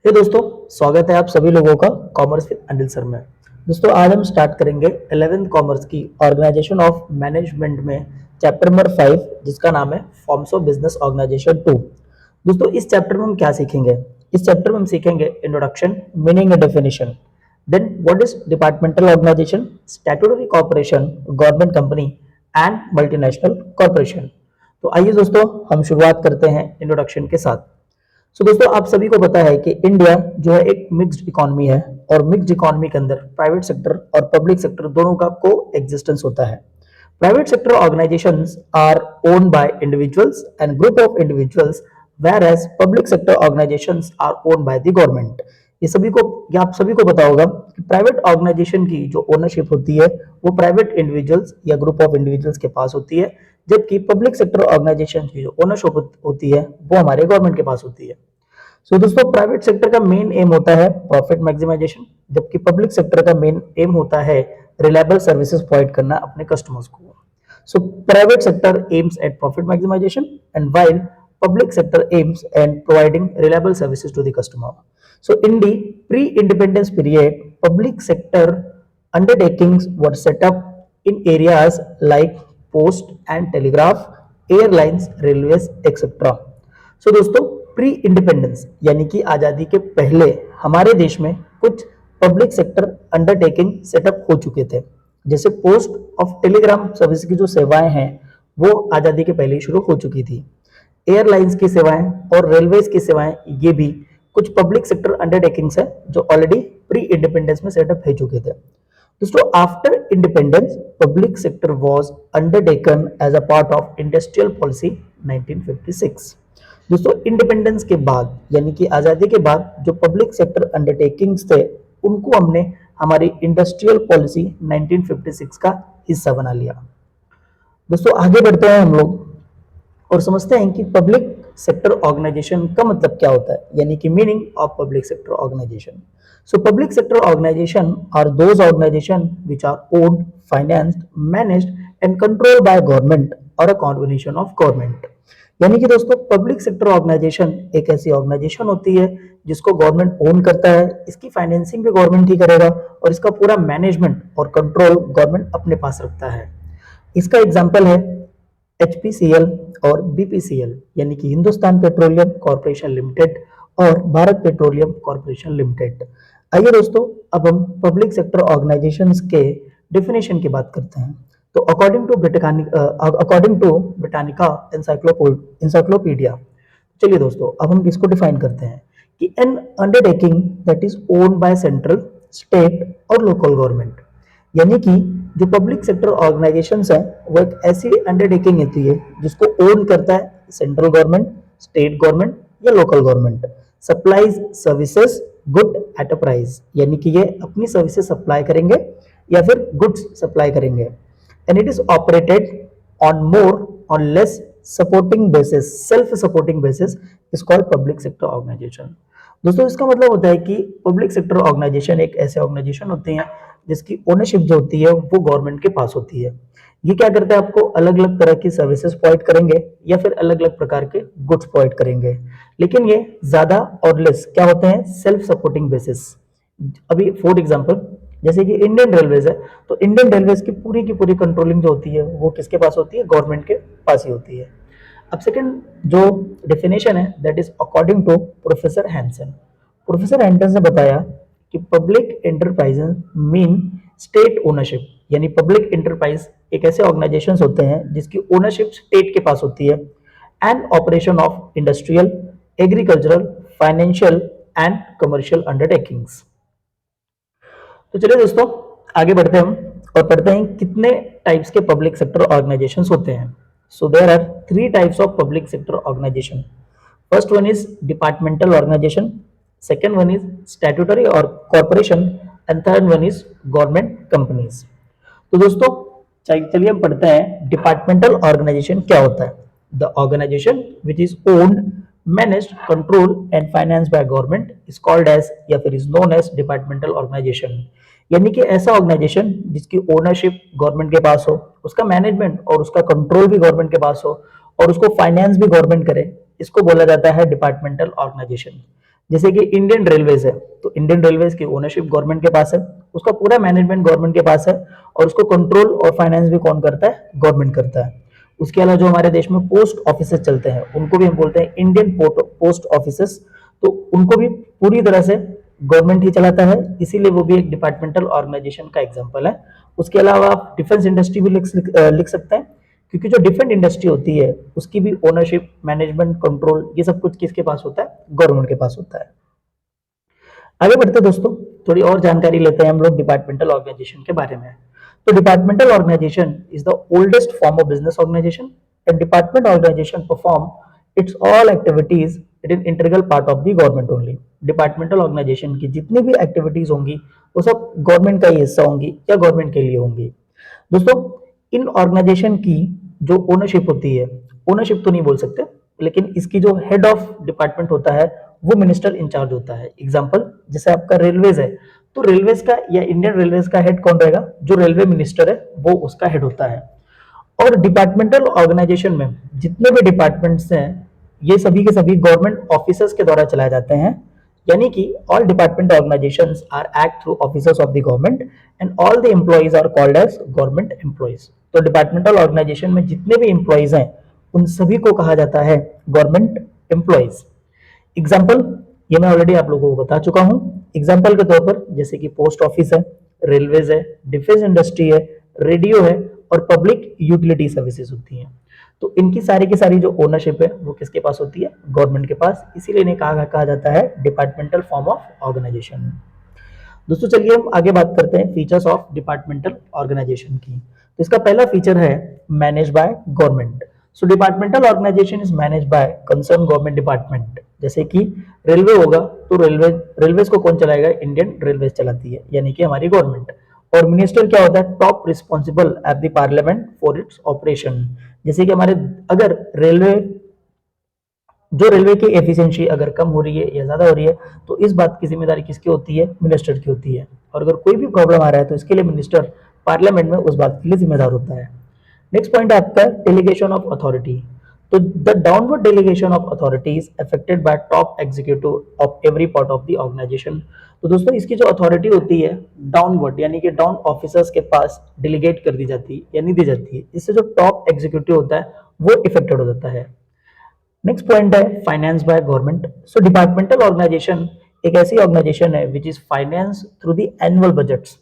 हे दोस्तों, स्वागत है आप सभी लोगों का कॉमर्स विद अनिल सर में। दोस्तों, आज हम स्टार्ट करेंगे 11th कॉमर्स की ऑर्गेनाइजेशन ऑफ मैनेजमेंट में चैप्टर नंबर 5, जिसका नाम है फॉर्म्स ऑफ बिजनेस ऑर्गेनाइजेशन 2। दोस्तों, इस चैप्टर में हम क्या सीखेंगे? इस चैप्टर में हम सीखेंगे introduction, meaning and definition, then what is departmental organisation, statutory corporation, government company and multinational corporation. तो आइए दोस्तों, हम शुरुआत करते हैं इंट्रोडक्शन के साथ। दोस्तों, आप सभी को पता है कि इंडिया जो है एक मिक्स्ड इकोनॉमी है, और मिक्स्ड इकोनॉमी के अंदर प्राइवेट सेक्टर और पब्लिक सेक्टर दोनों का को एग्जिस्टेंस होता है। Private sector organisations are owned by individuals and group of individuals, whereas public sector organisations are owned by the government. ये आप सभी को पता होगा कि प्राइवेट ऑर्गेनाइजेशन की जो ओनरशिप होती है वो प्राइवेट इंडिविजुअल्स या ग्रुप ऑफ इंडिविजुअल्स के पास होती है, जबकि पब्लिक सेक्टर ऑर्गेनाइजेशन की जो ओनरशिप होती है वो हमारे गवर्नमेंट के पास होती है। दोस्तों, प्राइवेट सेक्टर का मेन एम होता है प्रॉफिट मैक्सिमाइजेशन, जबकि पब्लिक सेक्टर का मेन एम होता है रिलायबल सर्विसेज प्रोवाइड करना अपने कस्टमर्स को। Private sector aims at profit maximisation and while public sector aims at providing reliable services to the customer. So in the pre-independence period, public sector undertakings were set up in areas like post and telegraph, airlines, railways, etc. दोस्तों, pre independence यानी कि आजादी के पहले हमारे देश में कुछ पब्लिक सेक्टर अंडरटेकिंग सेटअप हो चुके थे। जैसे पोस्ट ऑफ टेलीग्राम सर्विस की जो सेवाएं हैं वो आजादी के पहले ही शुरू हो चुकी थी। एयरलाइंस की सेवाएं और रेलवेज की सेवाएं, ये भी कुछ पब्लिक सेक्टर अंडरटेकिंग्स है जो ऑलरेडी प्री इंडिपेंडेंस में सेटअप हो चुके थे। दोस्तों, after independence public sector was undertaken as a part of industrial policy 1956। दोस्तों, इंडिपेंडेंस के बाद यानी कि आजादी के बाद जो पब्लिक सेक्टर अंडरटेकिंग्स थे उनको हमने हमारी इंडस्ट्रियल पॉलिसी 1956 का हिस्सा बना लिया। दोस्तों, आगे बढ़ते हैं हम लोग और समझते हैं कि पब्लिक सेक्टर ऑर्गेनाइजेशन का मतलब क्या होता है, यानी कि meaning of public sector organisation. Public sector organisation are those organisation which are owned, financed, managed and controlled by government और अ कॉम्बिनेशन ऑफ गवर्नमेंट। यानी कि दोस्तों, पब्लिक सेक्टर ऑर्गेनाइजेशन एक ऐसी ऑर्गेनाइजेशन होती है जिसको गवर्नमेंट ओन करता है, इसकी फाइनेंसिंग भी गवर्नमेंट ही करेगा और इसका पूरा मैनेजमेंट और कंट्रोल गवर्नमेंट अपने पास रखता है। इसका एग्जाम्पल है HPCL और BPCL, यानी कि हिंदुस्तान पेट्रोलियम कॉर्पोरेशन लिमिटेड और भारत पेट्रोलियम कॉर्पोरेशन लिमिटेड। आइए दोस्तों, अब हम पब्लिक सेक्टर ऑर्गेनाइजेशंस के डेफिनेशन की बात करते हैं। तो अकॉर्डिंग टू ब्रिटानिका इंसाइक्लोपीडिया, चलिए दोस्तों, अब हम इसको डिफाइन करते हैं कि N undertaking that is owned by central, state और लोकल गवर्नमेंट। यानी कि जो पब्लिक सेक्टर ऑर्गेनाइजेशंस है वो एक ऐसी अंडरटेकिंग होती है जिसको ओन करता है सेंट्रल गवर्नमेंट, स्टेट गवर्नमेंट या local government, supplies services good at a price, यानी कि ये अपनी सर्विसेज सप्लाई करेंगे या फिर गुड्स सप्लाई करेंगे, and it is operated on more on less supporting basis, self supporting basis is called public sector organisation. दोस्तों, इसका मतलब होता है कि पब्लिक सेक्टर ऑर्गेनाइजेशन एक ऐसे ऑर्गेनाइजेशन होते हैं जिसकी ओनरशिप जो होती है वो गवर्नमेंट के पास होती है। ये क्या करते हैं, आपको अलग अलग तरह की सर्विसेज प्रोवाइड करेंगे या फिर अलग अलग प्रकार के गुड्स प्रोवाइड करेंगे, लेकिन ये ज्यादा और लेस क्या होते हैं, सेल्फ सपोर्टिंग बेसिस। अभी फॉर एग्जांपल, जैसे कि इंडियन रेलवेज है, तो इंडियन रेलवेज की पूरी कंट्रोलिंग जो होती है वो किसके पास होती है, गवर्नमेंट के पास ही होती है। अब सेकंड जो डेफिनेशन है that is according to professor Hanson. Professor Hanson ने बताया कि public enterprises mean state ownership, यानी पब्लिक एंटरप्राइज एक ऐसे ऑर्गेनाइजेशंस होते हैं जिसकी ओनरशिप स्टेट के पास होती है, and operation of industrial, agricultural, financial and commercial undertakings. तो चलिए दोस्तों, आगे बढ़ते हैं हम और पढ़ते हैं कितने टाइप्स के पब्लिक सेक्टर ऑर्गेनाइजेशंस होते हैं। So there are 3 types of public sector organisation. First one is departmental organisation, second one is statutory और corporation and third one is government companies. तो दोस्तों, चलिए हम पढ़ते हैं डिपार्टमेंटल ऑर्गेनाइजेशन क्या होता है। The organisation which is owned, managed, control and finance by government is called as या फिर is known as departmental organisation. यानी कि ऐसा ऑर्गेनाइजेशन जिसकी ओनरशिप गवर्नमेंट के पास हो, उसका मैनेजमेंट और उसका कंट्रोल भी गवर्नमेंट के पास हो और उसको फाइनेंस भी गवर्नमेंट करे, इसको बोला जाता है डिपार्टमेंटल ऑर्गेनाइजेशन। जैसे कि इंडियन रेलवेज है, तो इंडियन रेलवेज की ओनरशिप गवर्नमेंट के पास है, उसका पूरा मैनेजमेंट गवर्नमेंट के पास है, और उसको कंट्रोल और फाइनेंस भी कौन करता है? गवर्नमेंट करता है। उसके अलावा जो हमारे देश में पोस्ट ऑफिसेस चलते हैं उनको भी हम बोलते हैं इंडियन पोस्ट ऑफिसेस, तो उनको भी पूरी तरह से गवर्नमेंट ही चलाता है, इसीलिए वो भी एक डिपार्टमेंटल ऑर्गेनाइजेशन का एग्जाम्पल है। उसके अलावा आप डिफेंस इंडस्ट्री भी लिख सकते हैं, क्योंकि जो डिफेंस इंडस्ट्री होती है उसकी भी ओनरशिप, मैनेजमेंट, कंट्रोल, ये सब कुछ किसके पास होता है? गवर्नमेंट के पास होता है। आगे बढ़ते दोस्तों, थोड़ी और जानकारी लेते हैं हम लोग डिपार्टमेंटल ऑर्गेनाइजेशन के बारे में। तो departmental organisation is the oldest form of business organisation and department organisation perform its all activities it is integral part of the government only. Departmental organisation की जितनी भी एक्टिविटीज होंगी वो सब गवर्नमेंट का ही हिस्सा होंगी या गवर्नमेंट के लिए होंगी। दोस्तों, इन ऑर्गेनाइजेशन की जो ओनरशिप होती है, ओनरशिप तो नहीं बोल सकते, लेकिन इसकी जो हेड ऑफ डिपार्टमेंट होता है वो मिनिस्टर इंचार्ज होता है। एग्जाम्पल, जैसे आपका रेलवेज है, तो रेलवेज का या इंडियन रेलवेज का हेड कौन रहेगा? जो रेलवे मिनिस्टर है वो उसका हेड होता है। और डिपार्टमेंटल ऑर्गेनाइजेशन में जितने भी डिपार्टमेंट्स हैं ये सभी के सभी गवर्नमेंट ऑफिसर्स के द्वारा चलाए जाते हैं, यानी कि all department organisations are act through officers of the government and all the employees are called as government employees. तो डिपार्टमेंटल ऑर्गेनाइजेशन में जितने भी एम्प्लॉइज हैं उन सभी को कहा जाता है गवर्नमेंट एम्प्लॉइज। एग्जाम्पल, ये मैं ऑलरेडी आप लोगों को बता चुका हूं। एग्जाम्पल के तौर पर जैसे कि पोस्ट ऑफिस है, रेलवेज है, डिफेंस इंडस्ट्री है, रेडियो है और पब्लिक यूटिलिटी सर्विसेज होती हैं। तो इनकी सारी की सारी जो ओनरशिप है वो किसके पास होती है? गवर्नमेंट के पास, इसीलिए इन्हें कहा जाता है डिपार्टमेंटल फॉर्म ऑफ ऑर्गेनाइजेशन। दोस्तों चलिए हम आगे बात करते हैं फीचर्स ऑफ डिपार्टमेंटल ऑर्गेनाइजेशन की। तो इसका पहला फीचर है manage by government. So departmental organisation is manage by concern government department. जैसे कि रेलवे होगा तो रेलवेज को कौन चलाएगा? इंडियन रेलवेज चलाती है, यानी कि हमारी गवर्नमेंट। और मिनिस्टर क्या होता है? Top responsible at the parliament for its operation. जैसे कि हमारे अगर रेलवे की एफिशिएंसी अगर कम हो रही है या ज्यादा हो रही है तो इस बात की जिम्मेदारी किसकी होती है? मिनिस्टर की होती है। और अगर कोई भी प्रॉब्लम आ रहा है तो इसके लिए मिनिस्टर पार्लियामेंट में उस बात के लिए जिम्मेदार होता है। नेक्स्ट पॉइंट है आपका डेलीगेशन ऑफ अथॉरिटी। तो the downward delegation of authority is affected by top executive of every part of the organisation. तो दोस्तों इसकी जो अथॉरिटी होती है डाउनवर्ड, यानी कि डाउन ऑफिसर्स के पास डिलीगेट कर दी जाती है यानी दी जाती है, इससे जो टॉप एग्जीक्यूटिव होता है वो इफेक्टेड हो जाता है। नेक्स्ट पॉइंट है finance by government. So departmental organisation एक ऐसी ऑर्गेनाइजेशन है which is finance through the annual budgets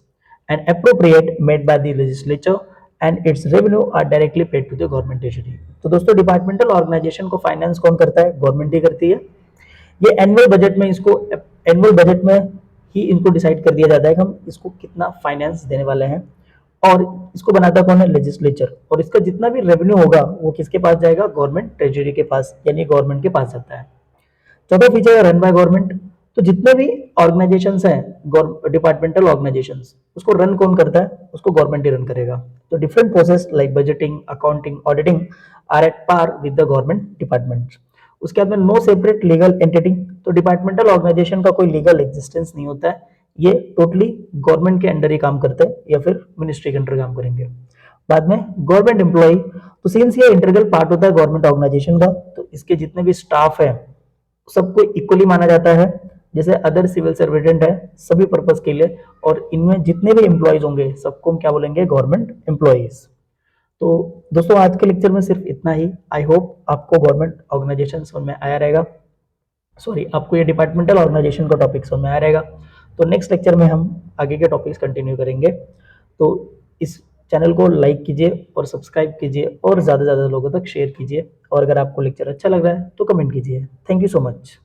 and appropriate made by the legislature and its revenue are directly paid to the government treasury. तो दोस्तों departmental organisation को finance कौन करता है? Government ही करती है। ये एनुअल बजट में ही इनको डिसाइड कर दिया जाता है कि हम इसको कितना फाइनेंस देने वाले हैं, और इसको बनाता कौन है? लेजिस्लेचर। और इसका जितना भी रेवेन्यू होगा वो किसके पास जाएगा? गवर्नमेंट ट्रेजरी के पास, यानी गवर्नमेंट के पास जाता है। चौथा फीचर है रन बाय गवर्नमेंट। तो जितने भी ऑर्गेनाइजेशंस हैं डिपार्टमेंटल ऑर्गेनाइजेशंस, उसको रन कौन करता है? उसको गवर्नमेंट ही रन करेगा। तो different process like budgeting, accounting, auditing are at par with the government department. उसके बाद में नो सेपरेट लीगल एंटिटी। तो डिपार्टमेंटल ऑर्गेनाइजेशन का कोई लीगल एग्जिस्टेंस नहीं होता है, ये टोटली गवर्नमेंट के अंडर ही काम करते हैं या फिर मिनिस्ट्री के अंडर काम करेंगे। बाद में गवर्नमेंट एम्प्लॉय। तो सिंस ये इंटीग्रल पार्ट होता है गवर्नमेंट ऑर्गेनाइजेशन का, तो इसके जितने भी स्टाफ है सबको इक्वली माना जाता है, जैसे अदर सिविल सर्वेंट है सभी पर्पस के लिए, और इनमें जितने भी एम्प्लॉयज होंगे सबको हम क्या बोलेंगे? Government employees. तो दोस्तों आज के लेक्चर में सिर्फ इतना ही। आई होप आपको गवर्नमेंट ऑर्गेनाइजेशन समझ में आया रहेगा, सॉरी आपको ये डिपार्टमेंटल ऑर्गेनाइजेशन का टॉपिक समझ में आया रहेगा। तो नेक्स्ट लेक्चर में हम आगे के टॉपिक्स कंटिन्यू करेंगे। तो इस चैनल को लाइक कीजिए और सब्सक्राइब कीजिए और ज़्यादा से ज़्यादा लोगों तक शेयर कीजिए, और अगर आपको लेक्चर अच्छा लग रहा है तो कमेंट कीजिए। Thank you so much.